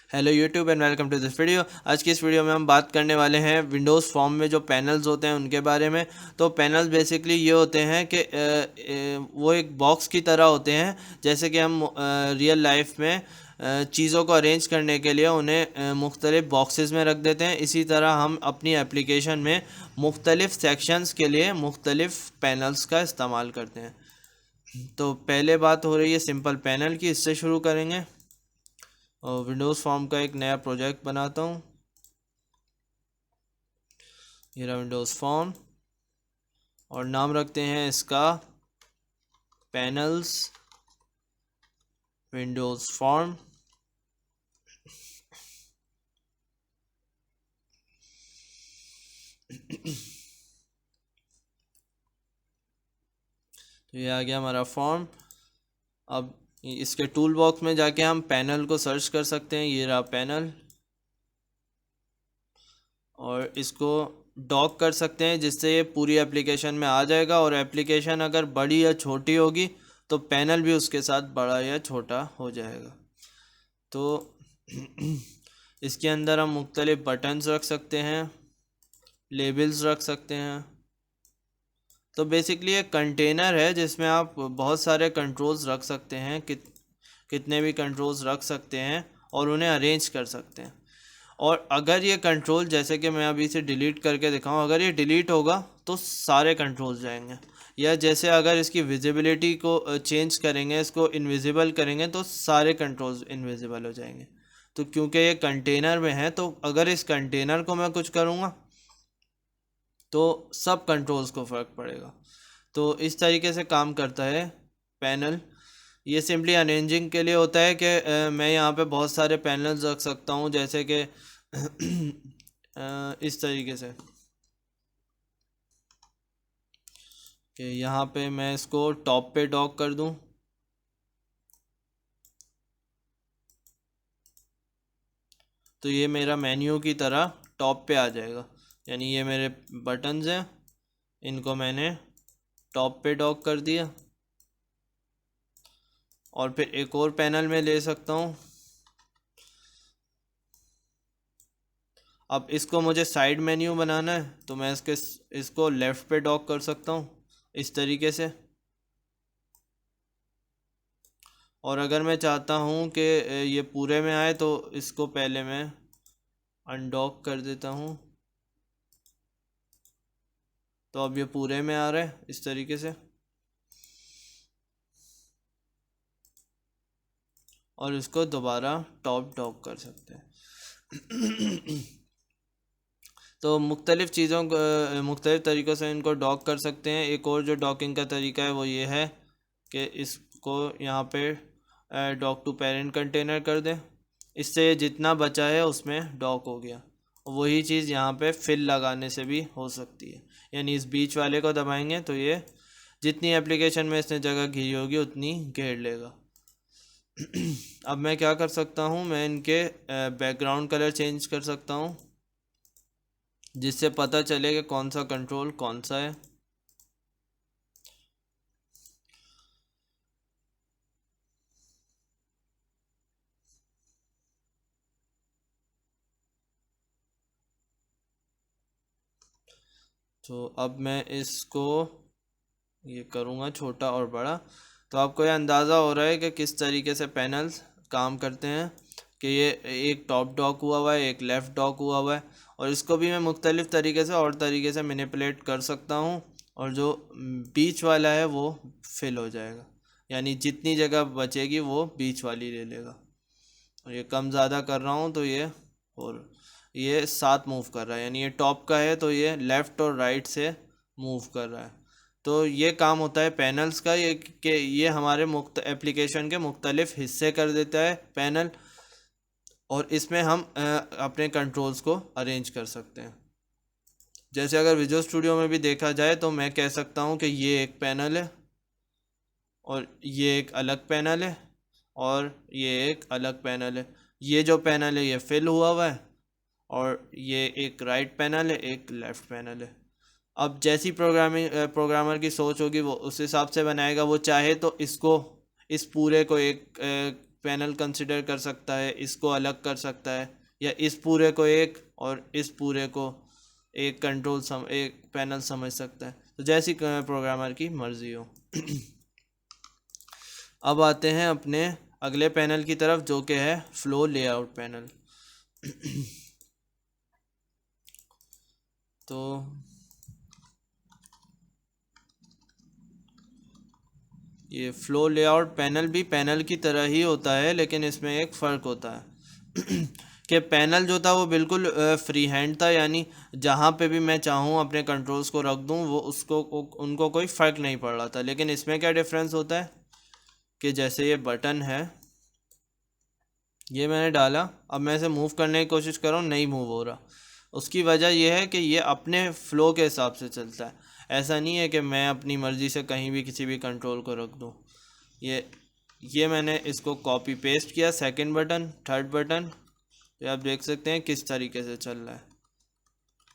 Hello YouTube and welcome to this video. आज की इस वीडियो में हम बात करने वाले हैं विंडोज़ फॉर्म में जो पैनल्स होते हैं उनके बारे में। तो पैनल्स बेसिकली ये होते हैं कि वो एक बॉक्स की तरह होते हैं। जैसे कि हम रियल लाइफ में चीज़ों को अरेंज करने के लिए उन्हें मुख्तलिफ बॉक्सेस में रख देते हैं, इसी तरह हम अपनी एप्लीकेशन में मुख्तलिफ सेक्शंस के लिए मुख्तलिफ पैनल्स का इस्तेमाल करते हैं। तो पहले बात हो रही है सिंपल पैनल की, इससे शुरू करेंगे। और विंडोज़ फॉर्म का एक नया प्रोजेक्ट बनाता हूँ। ये रहा विंडोज़ फॉर्म और नाम रखते हैं इसका पैनल्स विंडोज़ फॉर्म। तो ये आ गया हमारा फॉर्म। अब इसके टूल बॉक्स में जाके हम पैनल को सर्च कर सकते हैं। ये रहा पैनल और इसको डॉक कर सकते हैं, जिससे ये पूरी एप्लीकेशन में आ जाएगा। और एप्लीकेशन अगर बड़ी या छोटी होगी तो पैनल भी उसके साथ बड़ा या छोटा हो जाएगा। तो इसके अंदर हम मुख्तलिफ बटन्स रख सकते हैं, लेबल्स रख सकते हैं। तो बेसिकली एक कंटेनर है जिसमें आप बहुत सारे कंट्रोल्स रख सकते हैं, कितने भी कंट्रोल्स रख सकते हैं और उन्हें अरेंज कर सकते हैं। और अगर ये कंट्रोल, जैसे कि मैं अभी इसे डिलीट करके दिखाऊं, अगर ये डिलीट होगा तो सारे कंट्रोल्स जाएंगे। या जैसे अगर इसकी विजिबिलिटी को चेंज करेंगे, इसको इनविजिबल करेंगे, तो सारे कंट्रोल्स इनविजिबल हो जाएंगे। तो क्योंकि ये कंटेनर में है, तो अगर इस कंटेनर को मैं कुछ करूँगा तो सब कंट्रोल्स को फ़र्क पड़ेगा। तो इस तरीके से काम करता है पैनल। ये सिंपली अरेंजिंग के लिए होता है कि मैं यहाँ पे बहुत सारे पैनल्स रख सकता हूँ, जैसे कि इस तरीके से कि यहाँ पे मैं इसको टॉप पे डॉक कर दूँ। तो ये मेरा मेन्यू की तरह टॉप पे आ जाएगा, यानी ये मेरे बटन्स हैं, इनको मैंने टॉप पे डॉक कर दिया। और फिर एक और पैनल में ले सकता हूँ। अब इसको मुझे साइड मेन्यू बनाना है, तो मैं इसको लेफ़्ट पे डॉक कर सकता हूँ इस तरीके से। और अगर मैं चाहता हूँ कि ये पूरे में आए, तो इसको पहले मैं अनडॉक कर देता हूँ। तो अब ये पूरे में आ रहा है इस तरीके से। और इसको दोबारा टॉप डॉक कर सकते हैं। तो मुख्तलिफ़ चीज़ों को मुख्तलिफ़ तरीक़ों से इनको डॉक कर सकते हैं। एक और जो डॉकिंग का तरीका है वो ये है कि इसको यहाँ पे डॉक टू पेरेंट कंटेनर कर दें। इससे जितना बचा है उसमें डॉक हो गया। वही चीज़ यहाँ पे फिल लगाने से भी हो सकती है, यानी इस बीच वाले को दबाएंगे तो ये जितनी एप्लीकेशन में इसने जगह घिरी होगी उतनी घेर लेगा। अब मैं क्या कर सकता हूँ, मैं इनके बैकग्राउंड कलर चेंज कर सकता हूँ, जिससे पता चले कि कौन सा कंट्रोल कौन सा है। तो अब मैं इसको ये करूँगा छोटा और बड़ा। तो आपको ये अंदाज़ा हो रहा है कि किस तरीके से पैनल्स काम करते हैं, कि ये एक टॉप डॉक हुआ हुआ है, एक लेफ़्ट डॉक हुआ हुआ है। और इसको भी मैं मुख्तलिफ़ तरीके से और तरीके से मैनिपुलेट कर सकता हूँ। और जो बीच वाला है वो फिल हो जाएगा, यानी जितनी जगह बचेगी वो बीच वाली ले लेगा। और ये कम ज़्यादा कर रहा हूँ तो ये साथ मूव कर रहा है, यानी ये टॉप का है तो ये लेफ़्ट और राइट से मूव कर रहा है। तो ये काम होता है पैनल्स का, ये कि ये हमारे एप्लीकेशन के मुख्तलिफ हिस्से कर देता है पैनल। और इसमें हम अपने कंट्रोल्स को अरेंज कर सकते हैं। जैसे अगर विजुअल स्टूडियो में भी देखा जाए तो मैं कह सकता हूँ कि ये एक पैनल है और ये एक अलग पैनल है और ये एक अलग पैनल है। ये जो पैनल है ये फिल हुआ हुआ है और ये एक राइट पैनल है, एक लेफ़्ट पैनल है। अब जैसी प्रोग्रामर की सोच होगी वो उस हिसाब से बनाएगा। वो चाहे तो इस पूरे को एक पैनल कंसिडर कर सकता है, इसको अलग कर सकता है, या इस पूरे को एक और इस पूरे को एक एक पैनल समझ सकता है, तो जैसी प्रोग्रामर की मर्जी हो। अब आते हैं अपने अगले पैनल की तरफ, जो कि है फ्लो लेआउट पैनल। तो ये फ्लो लेआउट पैनल भी पैनल की तरह ही होता है, लेकिन इसमें एक फ़र्क होता है कि पैनल जो था वो बिल्कुल फ्री हैंड था, यानी जहाँ पे भी मैं चाहूँ अपने कंट्रोल्स को रख दूँ वो उनको कोई फ़र्क नहीं पड़ रहा था। लेकिन इसमें क्या डिफरेंस होता है कि जैसे ये बटन है, ये मैंने डाला, अब मैं इसे मूव करने की कोशिश कर रहा हूँ, नहीं मूव हो रहा। उसकी वजह यह है कि ये अपने फ़्लो के हिसाब से चलता है, ऐसा नहीं है कि मैं अपनी मर्ज़ी से कहीं भी किसी भी कंट्रोल को रख दूँ। ये मैंने इसको कॉपी पेस्ट किया, सेकंड बटन, थर्ड बटन, तो आप देख सकते हैं किस तरीके से चल रहा है।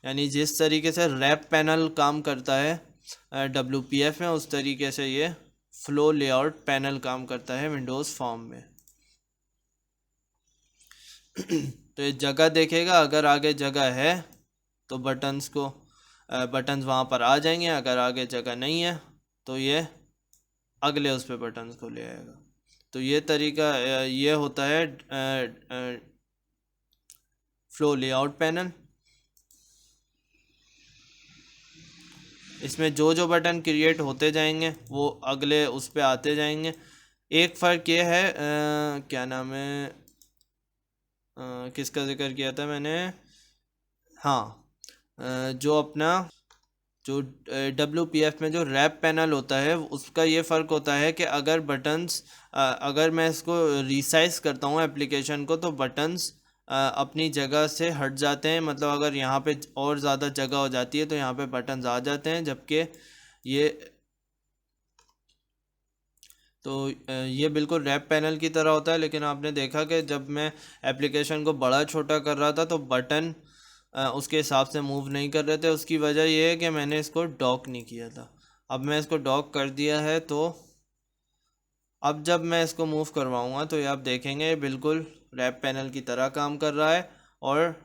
यानी जिस तरीके से रैप पैनल काम करता है WPF में, उस तरीके से ये फ्लो लेआउट पैनल काम करता है विंडोज़ फॉर्म में। तो ये जगह देखेगा, अगर आगे जगह है तो बटन्स वहाँ पर आ जाएंगे, अगर आगे जगह नहीं है तो ये अगले उस पे बटन्स को ले आएगा। तो ये तरीका ये होता है फ्लो लेआउट पैनल। इसमें जो जो बटन क्रिएट होते जाएंगे वो अगले उस पे आते जाएंगे। एक फ़र्क ये है, क्या नाम है, किसका जिक्र किया था मैंने, हाँ, जो WPF में जो रैप पैनल होता है उसका ये फ़र्क होता है कि अगर मैं इसको रीसाइज करता हूँ एप्लीकेशन को, तो बटन्स अपनी जगह से हट जाते हैं। मतलब अगर यहाँ पे और ज़्यादा जगह हो जाती है तो यहाँ पे बटन्स आ जाते हैं, जबकि ये ये बिल्कुल रैप पैनल की तरह होता है। लेकिन आपने देखा कि जब मैं एप्लीकेशन को बड़ा छोटा कर रहा था तो बटन उसके हिसाब से मूव नहीं कर रहे थे। उसकी वजह यह है कि मैंने इसको डॉक नहीं किया था। अब मैं इसको डॉक कर दिया है, तो अब जब मैं इसको मूव करवाऊँगा तो ये आप देखेंगे बिल्कुल रैप पैनल की तरह काम कर रहा है, और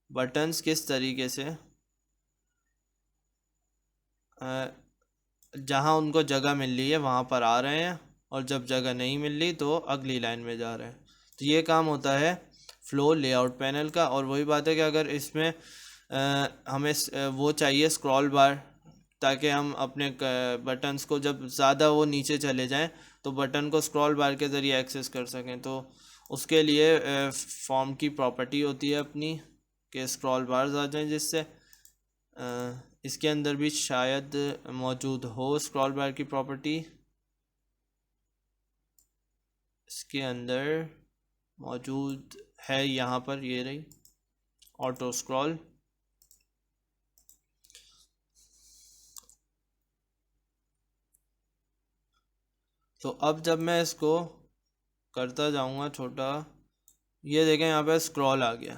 बटन्स किस तरीके से जहाँ उनको जगह मिल रही है वहाँ पर आ रहे हैं, और जब जगह नहीं मिल रही तो अगली लाइन में जा रहे हैं। तो ये काम होता है फ्लो लेआउट पैनल का। और वही बात है कि अगर इसमें हमें वो चाहिए स्क्रॉल बार, ताकि हम अपने बटन्स को जब ज़्यादा वो नीचे चले जाएं तो बटन को स्क्रॉल बार के ज़रिए एक्सेस कर सकें, तो उसके लिए फॉर्म की प्रॉपर्टी होती है अपनी कि स्क्रॉल बार्स आ जाएं, जिससे इसके अंदर भी शायद मौजूद हो स्क्रॉल बार की प्रॉपर्टी। इसके अंदर मौजूद है, यहाँ पर ये रही ऑटो स्क्रॉल। तो अब जब मैं इसको करता जाऊँगा छोटा, ये देखें यहाँ पे स्क्रॉल आ गया,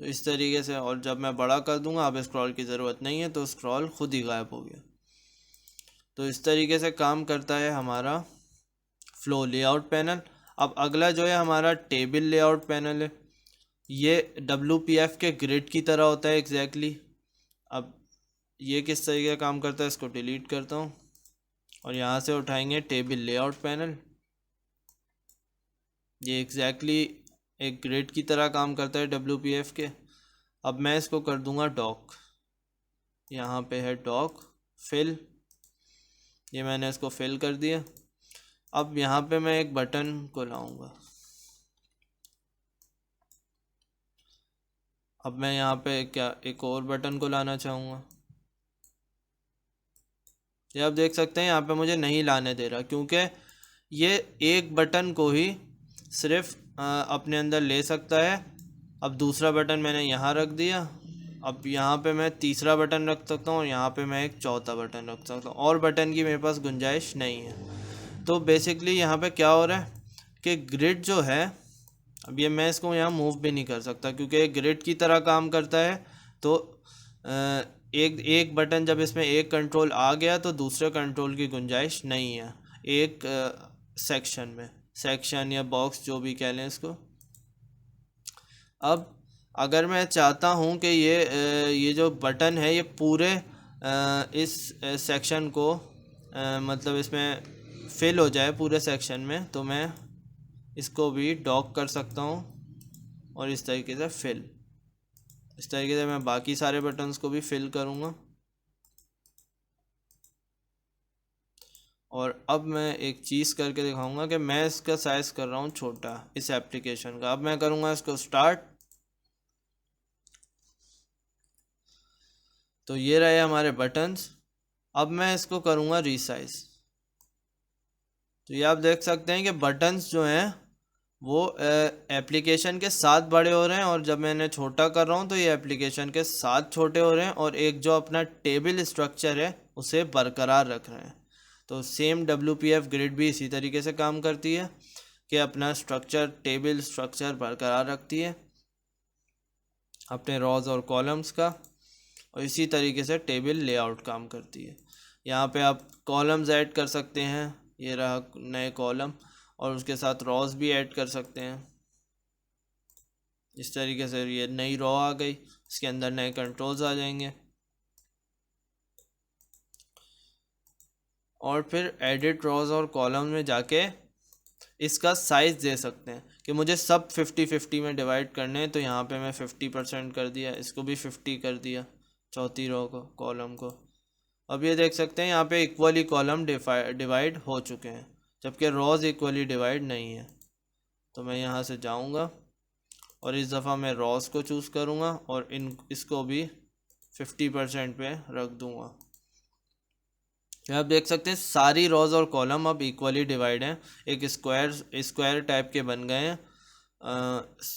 तो इस तरीके से। और जब मैं बड़ा कर दूंगा, अब स्क्रॉल की ज़रूरत नहीं है, तो स्क्रॉल खुद ही गायब हो गया। तो इस तरीके से काम करता है हमारा फ्लो लेआउट पैनल। अब अगला जो है हमारा टेबल लेआउट पैनल है। ये WPF के ग्रिड की तरह होता है एग्जैक्टली। अब ये किस तरीके का काम करता है, इसको डिलीट करता हूँ और यहाँ से उठाएंगे टेबल लेआउट पैनल। ये एग्जैक्टली एक ग्रिड की तरह काम करता है WPF के। अब मैं इसको कर दूंगा डॉक, यहाँ पे है डॉक फिल, ये मैंने इसको फिल कर दिया। अब यहाँ पे मैं एक बटन को लाऊंगा। अब मैं यहाँ पे क्या एक और बटन को लाना चाहूँगा, ये आप देख सकते हैं यहाँ पे मुझे नहीं लाने दे रहा, क्योंकि ये एक बटन को ही सिर्फ अपने अंदर ले सकता है। अब दूसरा बटन मैंने यहाँ रख दिया, अब यहाँ पे मैं तीसरा बटन रख सकता हूँ और यहाँ पे मैं एक चौथा बटन रख सकता हूँ, और बटन की मेरे पास गुंजाइश नहीं है। तो बेसिकली यहाँ पे क्या हो रहा है कि ग्रिड जो है, अब ये मैं इसको यहाँ मूव भी नहीं कर सकता क्योंकि एक ग्रिड की तरह काम करता है। तो एक बटन जब इसमें एक कंट्रोल आ गया तो दूसरे कंट्रोल की गुंजाइश नहीं है एक सेक्शन में। सेक्शन या बॉक्स जो भी कह लें इसको। अब अगर मैं चाहता हूँ कि ये जो बटन है ये पूरे इस सेक्शन को मतलब इसमें फिल हो जाए पूरे सेक्शन में, तो मैं इसको भी डॉक कर सकता हूँ और इस तरीके से फिल, इस तरीके से मैं बाकी सारे बटन्स को भी फिल करूँगा। और अब मैं एक चीज़ करके दिखाऊंगा कि मैं इसका साइज़ कर रहा हूँ छोटा इस एप्लीकेशन का। अब मैं करूँगा इसको स्टार्ट, तो ये रहे हमारे बटन्स। अब मैं इसको करूँगा रीसाइज। तो ये आप देख सकते हैं कि बटन्स जो हैं वो एप्लीकेशन के साथ बड़े हो रहे हैं, और जब मैं इन्हें छोटा कर रहा हूँ तो ये एप्लीकेशन के साथ छोटे हो रहे हैं, और एक जो अपना टेबल स्ट्रक्चर है उसे बरकरार रख रहे हैं। तो सेम WPF ग्रिड भी इसी तरीके से काम करती है कि अपना स्ट्रक्चर, टेबल स्ट्रक्चर बरकरार रखती है अपने रॉज और कॉलम्स का, और इसी तरीके से टेबल लेआउट काम करती है। यहाँ पे आप कॉलम्स ऐड कर सकते हैं, ये रहा नए कॉलम, और उसके साथ रॉज भी ऐड कर सकते हैं। इस तरीके से ये नई रॉ आ गई, इसके अंदर नए कंट्रोल्स आ जाएंगे। और फिर एडिट रॉज और कॉलम में जाके इसका साइज़ दे सकते हैं कि मुझे सब 50-50 में डिवाइड करने हैं, तो यहाँ पे मैं 50% कर दिया, इसको भी 50 कर दिया, चौथी रो को, कॉलम को। अब ये देख सकते हैं यहाँ पे इक्वली कॉलम डिवाइड हो चुके हैं, जबकि रॉज इक्वली डिवाइड नहीं है। तो मैं यहाँ से जाऊँगा और इस दफ़ा मैं रॉज को चूज़ करूँगा और इसको भी 50% पे रख दूँगा। आप देख सकते हैं सारी रॉज और कॉलम अब इक्वली डिवाइड हैं, एक स्क्वायर टाइप के बन गए हैं।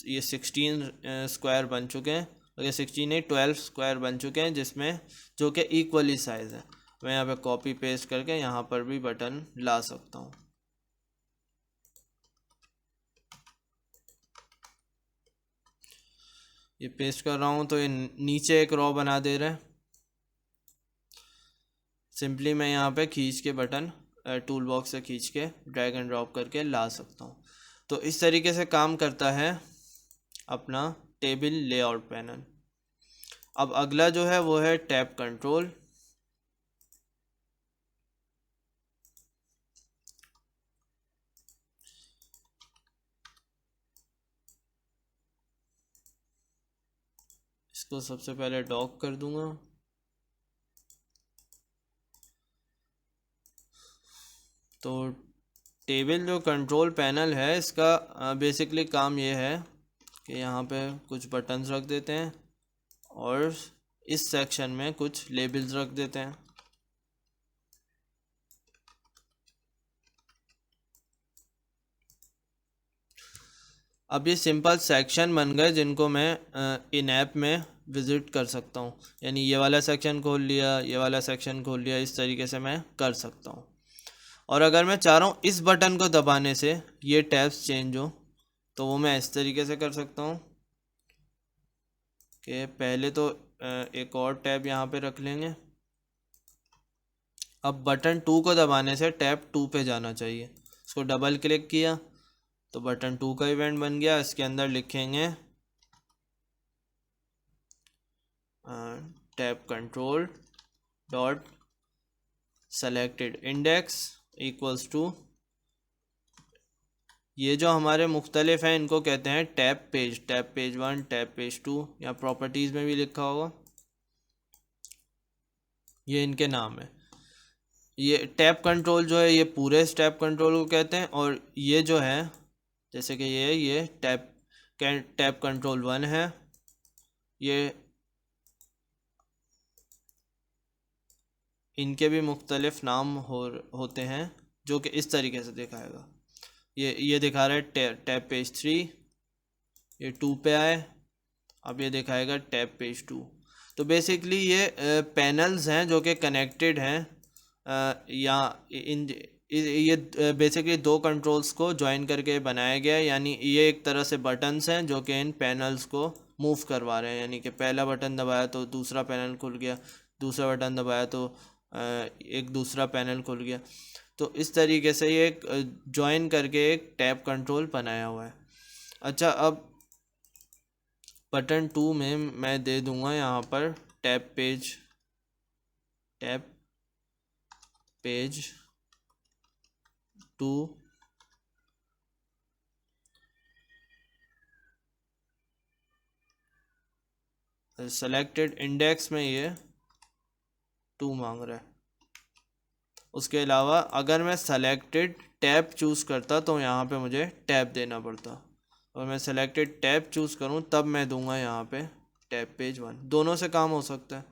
ये 16 स्क्वायर बन चुके हैं, और ये 16 नहीं 12 स्क्वायर बन चुके हैं, जिसमें जो कि इक्वली साइज़ है। मैं यहाँ पे कॉपी पेस्ट करके यहाँ पर भी बटन ला सकता हूँ। ये पेस्ट कर रहा हूँ तो ये नीचे एक रॉ बना दे रहा है। सिंपली मैं यहाँ पे खींच के बटन टूल बॉक्स से खींच के ड्रैग एंड ड्रॉप करके ला सकता हूँ। तो इस तरीके से काम करता है अपना टेबल लेआउट पैनल। अब अगला जो है वो है टैब कंट्रोल। इसको सबसे पहले डॉक कर दूंगा। तो टेबल जो कंट्रोल पैनल है इसका बेसिकली काम ये है कि यहाँ पे कुछ बटन्स रख देते हैं और इस सेक्शन में कुछ लेबल्स रख देते हैं। अब ये सिंपल सेक्शन बन गए जिनको मैं इन ऐप में विज़िट कर सकता हूँ, यानी ये वाला सेक्शन खोल लिया, ये वाला सेक्शन खोल लिया, इस तरीके से मैं कर सकता हूँ। और अगर मैं चाह रहा हूँ इस बटन को दबाने से ये टैब्स चेंज हो, तो वो मैं इस तरीके से कर सकता हूँ कि पहले तो एक और टैब यहाँ पे रख लेंगे। अब बटन 2 को दबाने से टैब 2 पे जाना चाहिए। इसको डबल क्लिक किया तो बटन 2 का इवेंट बन गया। इसके अंदर लिखेंगे tab control dot selected index equals to, ये जो हमारे मुख्तलिफ हैं इनको कहते हैं टैब पेज 1, टैब पेज 2, या प्रॉपर्टीज़ में भी लिखा होगा, ये इनके नाम है। ये टैब कंट्रोल जो है ये पूरे टैब कंट्रोल को कहते हैं, और ये जो है जैसे कि ये टैब कंट्रोल 1 है, ये इनके भी मुख्तलिफ नाम होते हैं जो कि इस तरीके से दिखाएगा। ये दिखा रहा है टैब पेज 3, ये 2 पे आए, अब ये दिखाएगा टैब पेज 2। तो बेसिकली ये पैनल्स हैं जो कि कनेक्टेड हैं, या ये बेसिकली दो कंट्रोल्स को ज्वाइन करके बनाया गया है। यानी ये एक तरह से बटन्स हैं जो कि इन पैनल्स को मूव करवा रहे हैं, यानी कि पहला बटन दबाया तो दूसरा पैनल खुल गया, दूसरा बटन दबाया तो एक दूसरा पैनल खुल गया। तो इस तरीके से ये एक जॉइन करके एक टैब कंट्रोल बनाया हुआ है। अच्छा, अब बटन 2 में मैं दे दूंगा यहाँ पर टैब पेज 2 सेलेक्टेड इंडेक्स में ये 2 मांग रहा है। उसके अलावा अगर मैं सेलेक्टेड टैब चूज़ करता तो यहाँ पे मुझे टैब देना पड़ता, और मैं सेलेक्टेड टैब चूज़ करूँ तब मैं दूंगा यहाँ पे टैब पेज 1। दोनों से काम हो सकता है।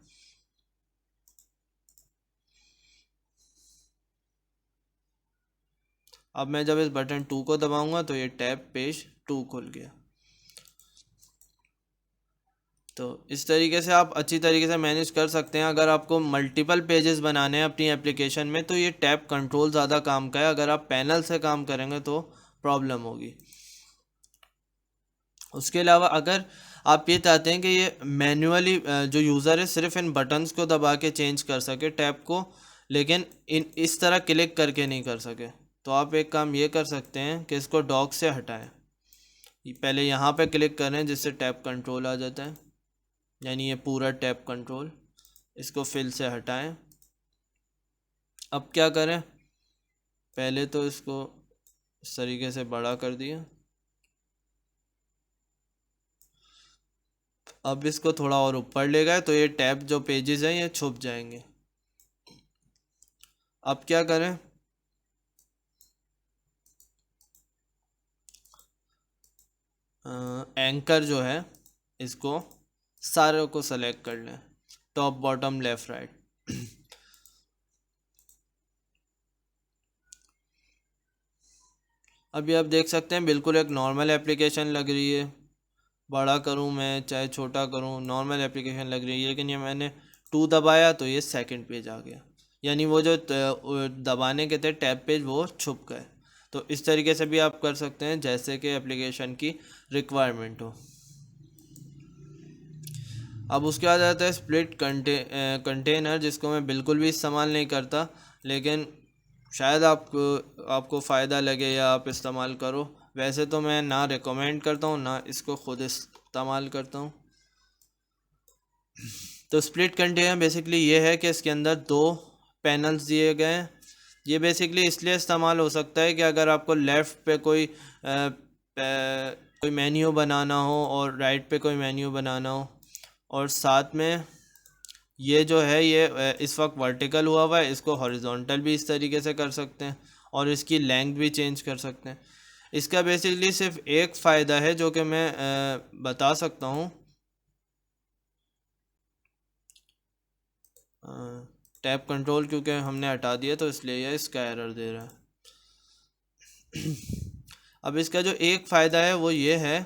अब मैं जब इस बटन 2 को दबाऊंगा तो ये टैब पेज 2 खुल गया। तो इस तरीके से आप अच्छी तरीके से मैनेज कर सकते हैं। अगर आपको मल्टीपल पेजेस बनाने हैं अपनी एप्लीकेशन में तो ये टैब कंट्रोल ज़्यादा काम का है। अगर आप पैनल से काम करेंगे तो प्रॉब्लम होगी। उसके अलावा अगर आप ये चाहते हैं कि ये मैन्युअली जो यूज़र है सिर्फ इन बटन्स को दबा के चेंज कर सके टैब को, लेकिन इस तरह क्लिक करके नहीं कर सके, तो आप एक काम ये कर सकते हैं कि इसको डॉक से हटाएं। पहले यहाँ पे क्लिक करें जिससे टैब कंट्रोल आ जाता है, यानी ये पूरा टैब कंट्रोल। इसको फिल से हटाएं। अब क्या करें, पहले तो इसको इस तरीके से बड़ा कर दिया। अब इसको थोड़ा और ऊपर ले गए तो ये टैब जो पेजेस हैं ये छुप जाएंगे। अब क्या करें, एंकर जो है इसको सारे को सेलेक्ट कर लें, टॉप बॉटम लेफ़्ट राइट। अभी आप देख सकते हैं बिल्कुल एक नॉर्मल एप्लीकेशन लग रही है। बड़ा करूं मैं चाहे छोटा करूं नॉर्मल एप्लीकेशन लग रही है, लेकिन ये मैंने 2 दबाया तो ये सेकंड पेज आ गया, यानी वो जो दबाने के थे टैब पेज वो छुप गए। तो इस तरीके से भी आप कर सकते हैं जैसे कि एप्लीकेशन की रिक्वायरमेंट हो। अब उसके बाद आता है स्प्लिट कंटेनर, जिसको मैं बिल्कुल भी इस्तेमाल नहीं करता, लेकिन शायद आपको फ़ायदा लगे या आप इस्तेमाल करो। वैसे तो मैं ना रिकमेंड करता हूँ ना इसको ख़ुद इस्तेमाल करता हूँ। तो स्प्लिट कंटेनर बेसिकली ये है कि इसके अंदर 2 पैनल्स दिए गए हैं। ये बेसिकली इसलिए इस्तेमाल हो सकता है कि अगर आपको लेफ़्ट पे कोई मेन्यू बनाना हो और राइट पे कोई मेन्यू बनाना हो, और साथ में ये जो है ये इस वक्त वर्टिकल हुआ है, इसको हॉरिजॉन्टल भी इस तरीके से कर सकते हैं और इसकी लेंथ भी चेंज कर सकते हैं। इसका बेसिकली सिर्फ एक फ़ायदा है जो कि मैं बता सकता हूँ। टैब कंट्रोल क्योंकि हमने हटा दिया तो इसलिए ये इसका एरर दे रहा है। अब इसका जो एक फ़ायदा है वो ये है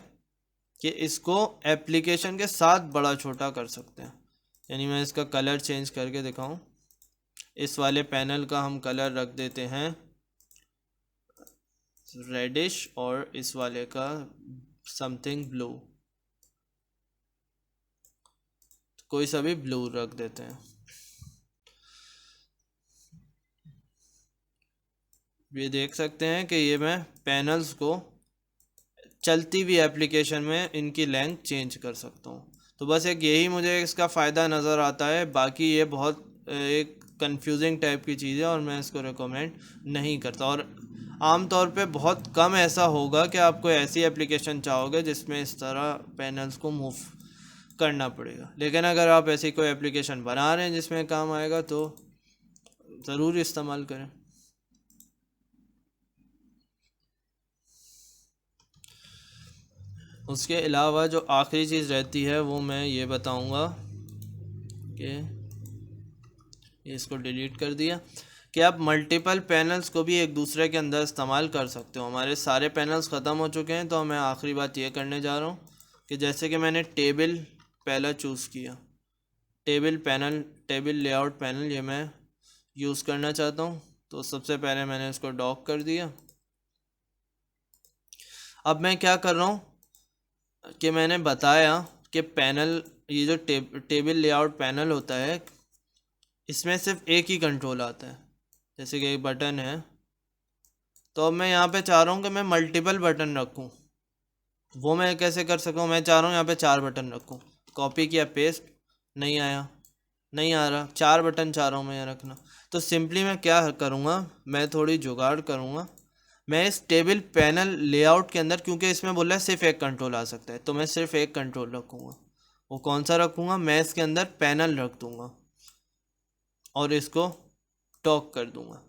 कि इसको एप्लीकेशन के साथ बड़ा छोटा कर सकते हैं। यानी मैं इसका कलर चेंज करके दिखाऊं, इस वाले पैनल का हम कलर रख देते हैं रेडिश और इस वाले का समथिंग ब्लू, कोई सा भी ब्लू रख देते हैं। ये देख सकते हैं कि ये मैं पैनल्स को चलती हुई एप्लीकेशन में इनकी लेंथ चेंज कर सकता हूँ। तो बस एक यही मुझे इसका फ़ायदा नज़र आता है, बाकी ये बहुत एक कंफ्यूजिंग टाइप की चीज़ है और मैं इसको रिकमेंड नहीं करता। और आम तौर पे बहुत कम ऐसा होगा कि आपको ऐसी एप्लीकेशन चाहोगे जिसमें इस तरह पैनल्स को मूव करना पड़ेगा, लेकिन अगर आप ऐसी कोई एप्लीकेशन बना रहे हैं जिसमें काम आएगा तो ज़रूर इस्तेमाल करें। उसके अलावा जो आखिरी चीज़ रहती है वो मैं ये बताऊंगा कि इसको डिलीट कर दिया कि आप मल्टीपल पैनल्स को भी एक दूसरे के अंदर इस्तेमाल कर सकते हो। हमारे सारे पैनल्स ख़त्म हो चुके हैं तो मैं आखिरी बात ये करने जा रहा हूँ कि जैसे कि मैंने टेबल पहला चूज़ किया, टेबल लेआउट पैनल ये मैं यूज़ करना चाहता हूँ, तो सबसे पहले मैंने इसको डॉक कर दिया। अब मैं क्या कर रहा हूँ कि मैंने बताया कि पैनल ये जो टेबल लेआउट पैनल होता है इसमें सिर्फ एक ही कंट्रोल आता है। जैसे कि एक बटन है तो अब मैं यहाँ पे चाह रहा हूँ कि मैं मल्टीपल बटन रखूँ। वो मैं कैसे कर सकूँ? मैं चाह रहा हूँ यहाँ पे 4 बटन रखूँ। कॉपी किया, पेस्ट, नहीं आया, नहीं आ रहा। 4 बटन चाह रहा हूँ मैं यहाँ रखना। तो सिंपली मैं क्या करूँगा, मैं थोड़ी जुगाड़ करूँगा। मैं इस टेबल पैनल लेआउट के अंदर, क्योंकि इसमें बोला है सिर्फ एक कंट्रोल आ सकता है, तो मैं सिर्फ एक कंट्रोल रखूँगा। वो कौन सा रखूँगा? मैं इसके अंदर पैनल रख दूँगा और इसको टॉक कर दूँगा।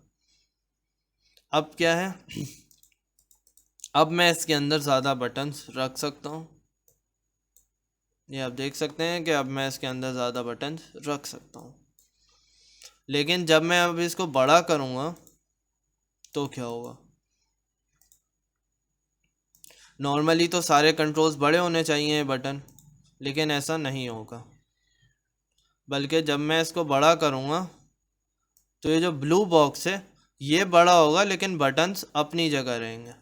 अब क्या है, अब मैं इसके अंदर ज़्यादा बटन्स रख सकता हूँ। ये आप देख सकते हैं कि अब मैं इसके अंदर ज़्यादा बटन्स रख सकता हूँ। लेकिन जब मैं अब इसको बड़ा करूँगा तो क्या होगा? नॉर्मली तो सारे कंट्रोल्स बड़े होने चाहिए बटन, लेकिन ऐसा नहीं होगा। बल्कि जब मैं इसको बड़ा करूँगा तो ये जो ब्लू बॉक्स है ये बड़ा होगा, लेकिन बटन्स अपनी जगह रहेंगे।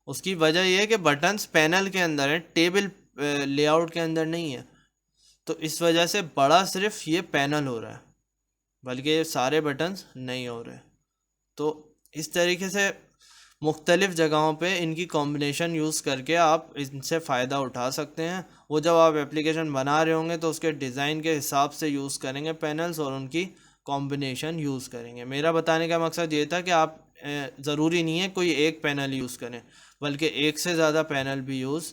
उसकी वजह ये है कि बटन्स पैनल के अंदर है, टेबल लेआउट के अंदर नहीं है। तो इस वजह से बड़ा सिर्फ ये पैनल हो रहा है, बल्कि ये सारे बटन्स नहीं हो रहे। तो इस तरीके से मुख्तलिफ़ जगहों पे इनकी कॉम्बिनेशन यूज़ करके आप इनसे फ़ायदा उठा सकते हैं। वो जब आप एप्लीकेशन बना रहे होंगे तो उसके डिज़ाइन के हिसाब से यूज़ करेंगे पैनल्स और उनकी कॉम्बिनेशन यूज़ करेंगे। मेरा बताने का मकसद ये था कि आप ज़रूरी नहीं है कोई एक पैनल यूज़ करें, बल्कि एक से ज़्यादा पैनल भी यूज़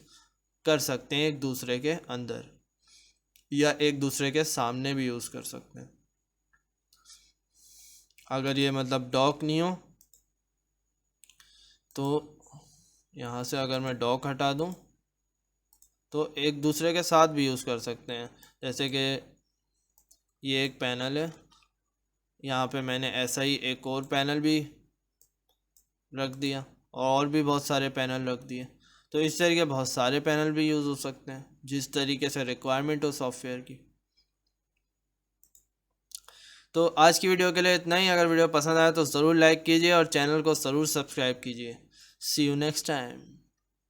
कर सकते हैं एक दूसरे के अंदर, या एक दूसरे के सामने भी यूज़ कर सकते हैं। अगर ये मतलब डॉक नहीं हो तो यहाँ से अगर मैं डॉक हटा दूँ तो एक दूसरे के साथ भी यूज़ कर सकते हैं। जैसे कि ये एक पैनल है, यहाँ पे मैंने ऐसा ही एक और पैनल भी रख दिया और भी बहुत सारे पैनल रख दिए। तो इस तरीके बहुत सारे पैनल भी यूज़ हो सकते हैं जिस तरीके से रिक्वायरमेंट हो सॉफ्टवेयर की। तो आज की वीडियो के लिए इतना ही। अगर वीडियो पसंद आया तो ज़रूर लाइक कीजिए और चैनल को ज़रूर सब्सक्राइब कीजिए। सी यू नेक्स्ट टाइम।